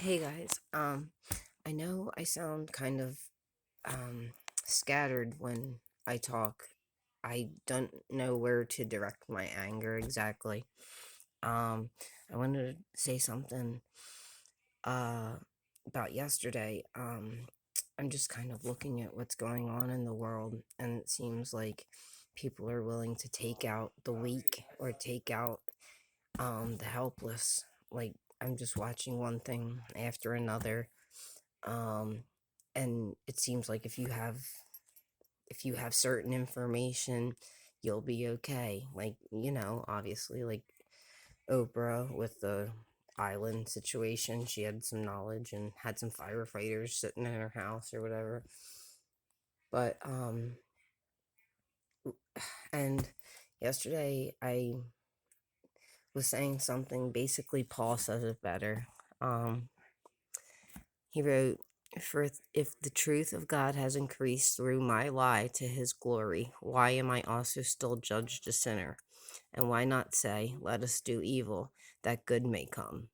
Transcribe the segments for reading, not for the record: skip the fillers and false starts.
Hey guys, I know I sound kind of um scattered when I talk. I don't know where to direct my anger exactly. Um, I wanted to say something uh about yesterday. I'm just kind of looking at what's going on in the world, and it seems like people are willing to take out the weak or take out the helpless. Like I'm just watching one thing after another, um and it seems like if you have certain information, you'll be okay. Like, obviously, like Oprah with the island situation, she had some knowledge and had some firefighters sitting in her house or whatever. But and yesterday I was saying something, basically Paul says it better. He wrote, "For if the truth of God has increased through my lie to his glory, why am I also still judged a sinner? And why not say, let us do evil, that good may come,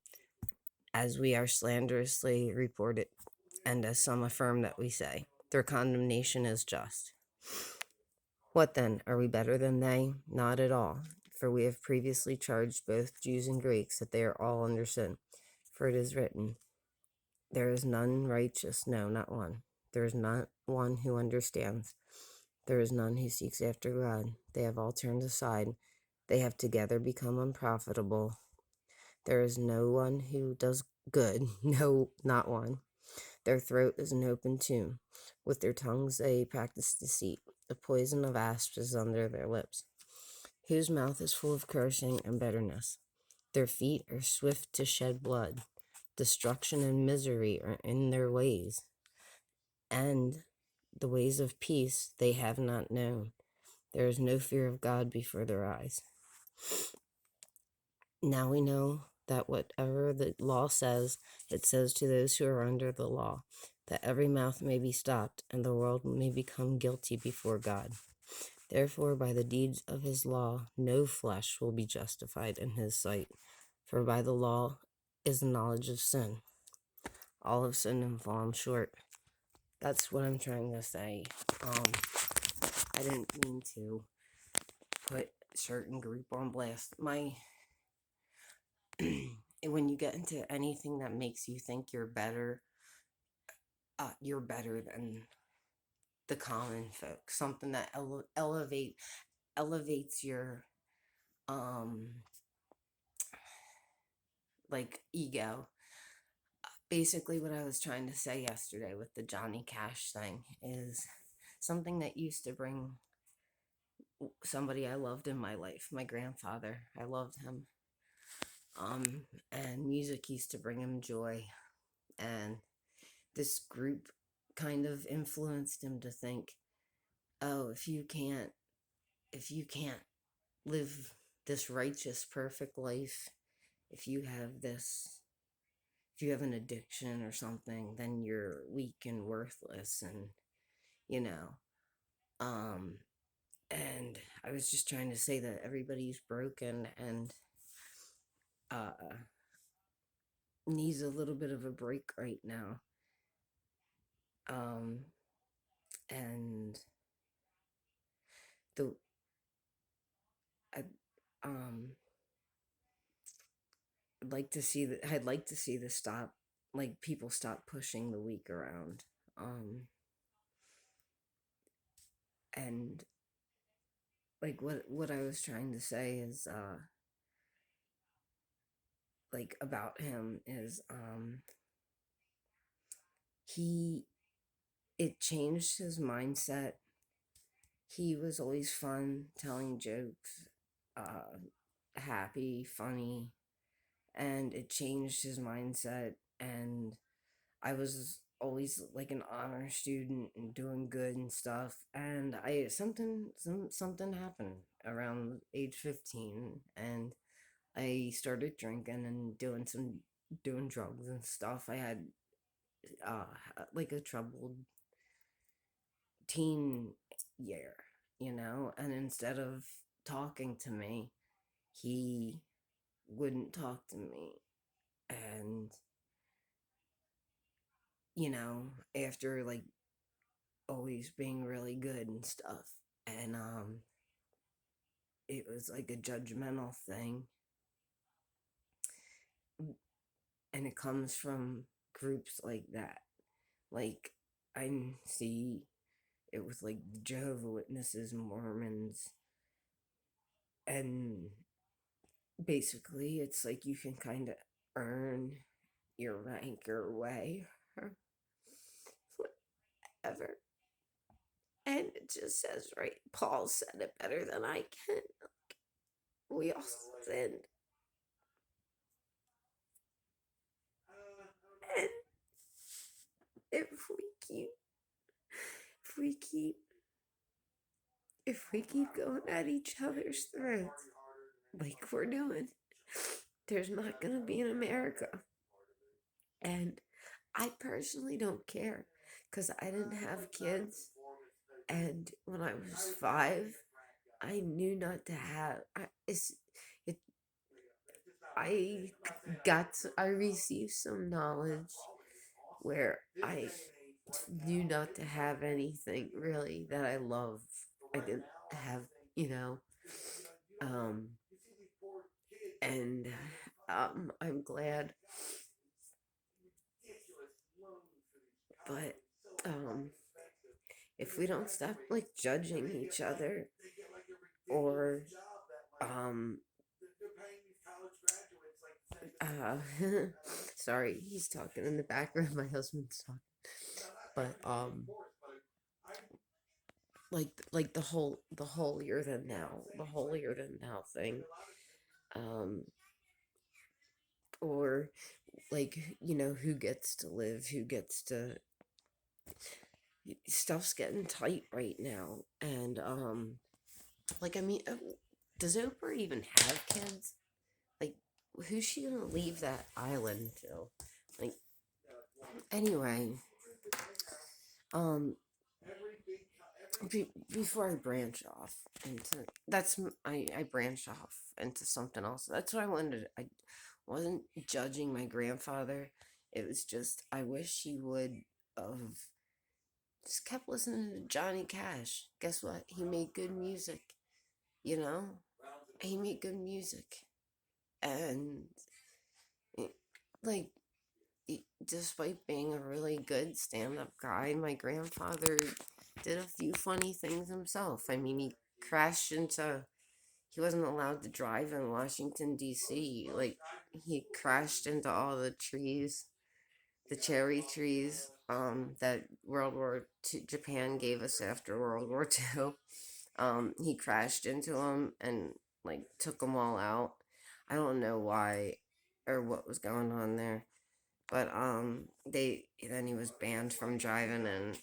as we are slanderously reported, and as some affirm that we say, their condemnation is just. What then? Are we better than they? Not at all. For we have previously charged both Jews and Greeks that they are all under sin. For it is written, there is none righteous, no, not one. There is not one who understands. There is none who seeks after God. They have all turned aside. They have together become unprofitable. There is no one who does good, no, not one. Their throat is an open tomb. With their tongues they practice deceit. The poison of asps is under their lips, whose mouth is full of cursing and bitterness. Their feet are swift to shed blood. Destruction and misery are in their ways, and the ways of peace they have not known. There is no fear of God before their eyes. Now we know that whatever the law says, it says to those who are under the law, that every mouth may be stopped, and the world may become guilty before God. Therefore, by the deeds of his law, no flesh will be justified in his sight, for by the law is the knowledge of sin. All have sinned and fallen short. That's what I'm trying to say. Um, I didn't mean to put a certain group on blast. When you get into anything that makes you think you're better than the common folk. Something that elevates your um like ego. Basically, what I was trying to say yesterday with the Johnny Cash thing is something that used to bring somebody I loved in my life, my grandfather. I loved him. And music used to bring him joy. And this group kind of influenced him to think, oh, if you can't live this righteous, perfect life, if you have this, if you have an addiction or something, then you're weak and worthless, and you know, um, and I was just trying to say that everybody's broken and uh needs a little bit of a break right now. Um, and the I, um, I'd like to see the stop, like people stop pushing the weak around. And like what I was trying to say is like about him is he it changed his mindset. He was always fun, telling jokes, uh happy, funny, and it changed his mindset. And I was always like an honor student and doing good and stuff, and something happened around age 15, and I started drinking and doing drugs and stuff. I had uh like a troubled teen year, and instead of talking to me, he wouldn't talk to me. And after like always being really good and stuff. And it was like a judgmental thing. And it comes from groups like that. Like, I see it with like the Jehovah Witnesses, Mormons, and basically it's like you can kind of earn your rank your way or whatever. And it just says, right, Paul said it better than I can. We all sinned. And if we keep, if we keep, if we keep going at each other's throats like we're doing, there's not going to be an America. And I personally don't care because I didn't have kids. And when I was 5, I knew not to have. It, I I received some knowledge where I knew not to have anything really that I love. I didn't have, you know, um, and I'm glad, but if we don't stop like judging each other or um uh sorry, he's talking in the background, my husband's talking, but like the holier than thou thing, um or like, who gets to live, who gets to, stuff's getting tight right now. And like, I mean, does Oprah even have kids? Like, who's she gonna leave that island to? Like, anyway, um before I branch off into I branched off into something else. That's what I wanted. I wasn't judging my grandfather. It was just I wish he would have just kept listening to Johnny Cash. Guess what? He made good music. You know, he made good music, and like, despite being a really good stand-up guy, my grandfather did a few funny things himself. I mean, he wasn't allowed to drive in Washington, D.C. Like, he crashed into all the trees, the cherry trees, that World War II, Japan gave us after World War II. He crashed into them and, like, took them all out. I don't know why or what was going on there. But then he was banned from driving in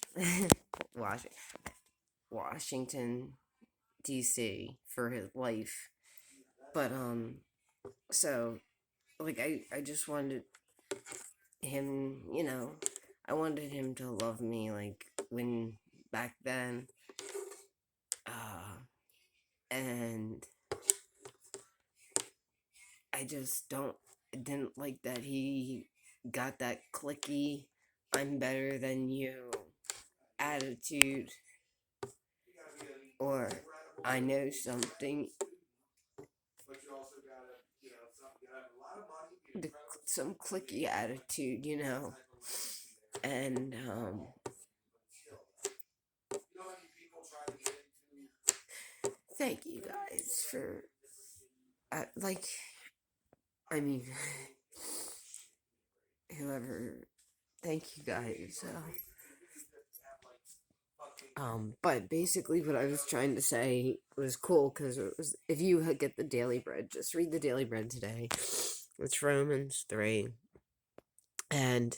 Washington D.C. for his life. But so like I just wanted him, I wanted him to love me like when back then. And I just didn't like that he got that clicky, I'm better than you attitude, or I know something, some clicky attitude, and thank you guys for like, I mean, whoever, thank you guys. But basically, what I was trying to say was cool because it was, if you get the Daily Bread, just read the Daily Bread today. It's Romans 3, and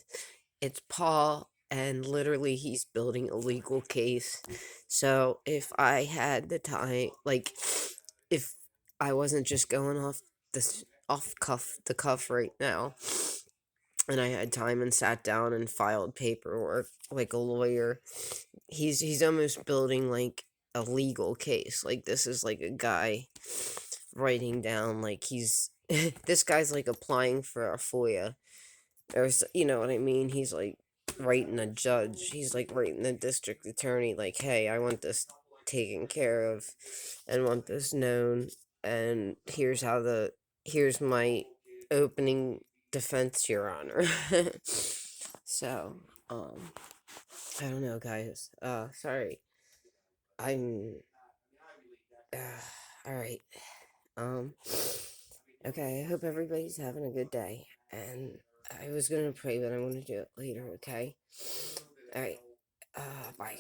it's Paul, and literally he's building a legal case. So if I had the time, like, if I wasn't just going off the cuff right now, and I had time and sat down and filed paperwork like a lawyer, he's almost building like a legal case. Like, this is like a guy writing down, like, he's this guy's like applying for a FOIA, or you know what I mean. He's like writing a judge. He's like writing the district attorney, like, hey, I want this taken care of and want this known. And here's my opening defense, Your Honor. So, I don't know, guys. Sorry. I'm, alright. Um, okay, I hope everybody's having a good day. And I was gonna pray, but I'm gonna do it later, okay? Alright, bye.